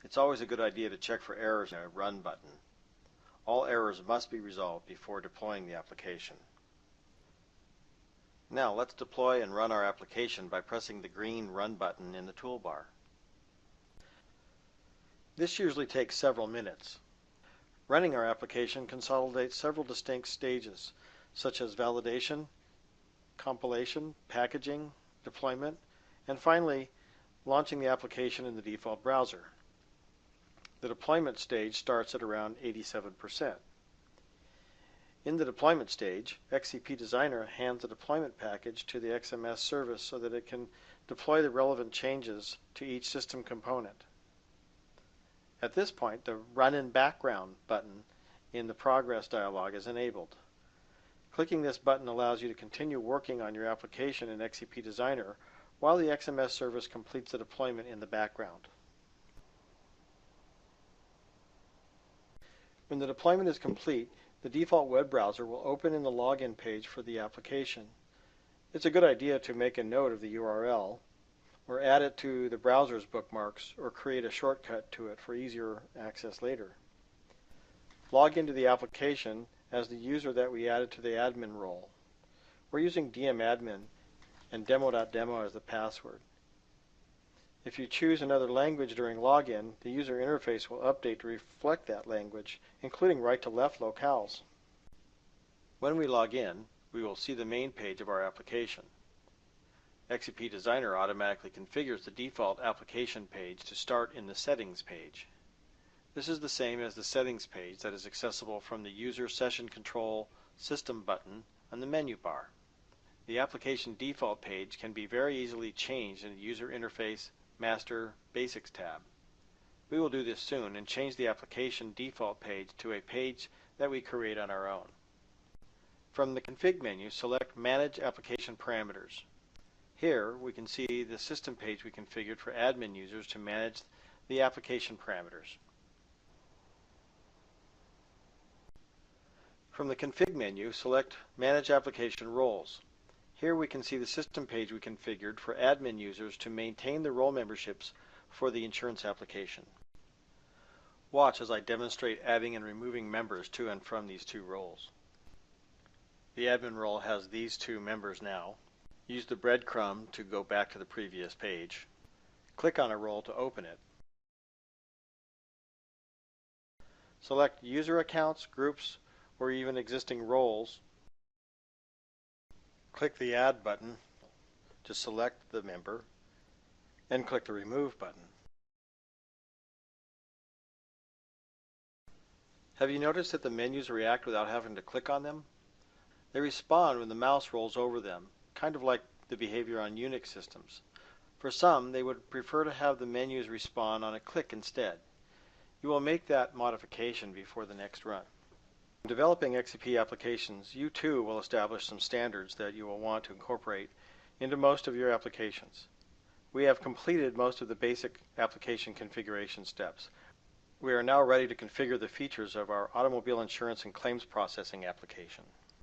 It's always a good idea to check for errors in a Run button. All errors must be resolved before deploying the application. Now let's deploy and run our application by pressing the green Run button in the toolbar. This usually takes several minutes. Running our application consolidates several distinct stages, such as validation, compilation, packaging, deployment, and finally, launching the application in the default browser. The deployment stage starts at around 87%. In the deployment stage, xCP Designer hands the deployment package to the XMS service so that it can deploy the relevant changes to each system component. At this point, the Run in Background button in the Progress dialog is enabled. Clicking this button allows you to continue working on your application in xCP Designer while the XMS service completes the deployment in the background. When the deployment is complete, the default web browser will open in the login page for the application. It's a good idea to make a note of the URL, or add it to the browser's bookmarks, or create a shortcut to it for easier access later. Log into the application as the user that we added to the admin role. We're using dmadmin and demo.demo as the password. If you choose another language during login, the user interface will update to reflect that language, including right-to-left locales. When we log in, we will see the main page of our application. xCP Designer automatically configures the default application page to start in the Settings page. This is the same as the Settings page that is accessible from the User Session Control System button on the menu bar. The application default page can be very easily changed in the User Interface Master Basics tab. We will do this soon and change the application default page to a page that we create on our own. From the Config menu, select Manage Application Parameters. Here we can see the system page we configured for admin users to manage the application parameters. From the Config menu, select Manage Application Roles. Here we can see the system page we configured for admin users to maintain the role memberships for the insurance application. Watch as I demonstrate adding and removing members to and from these two roles. The admin role has these two members now. Use the breadcrumb to go back to the previous page. Click on a role to open it. Select user accounts, groups, or even existing roles. Click the Add button to select the member, and click the Remove button. Have you noticed that the menus react without having to click on them? They respond when the mouse rolls over them, kind of like the behavior on Unix systems. For some, they would prefer to have the menus respond on a click instead. You will make that modification before the next run. In developing xCP applications, you too will establish some standards that you will want to incorporate into most of your applications. We have completed most of the basic application configuration steps. We are now ready to configure the features of our automobile insurance and claims processing application.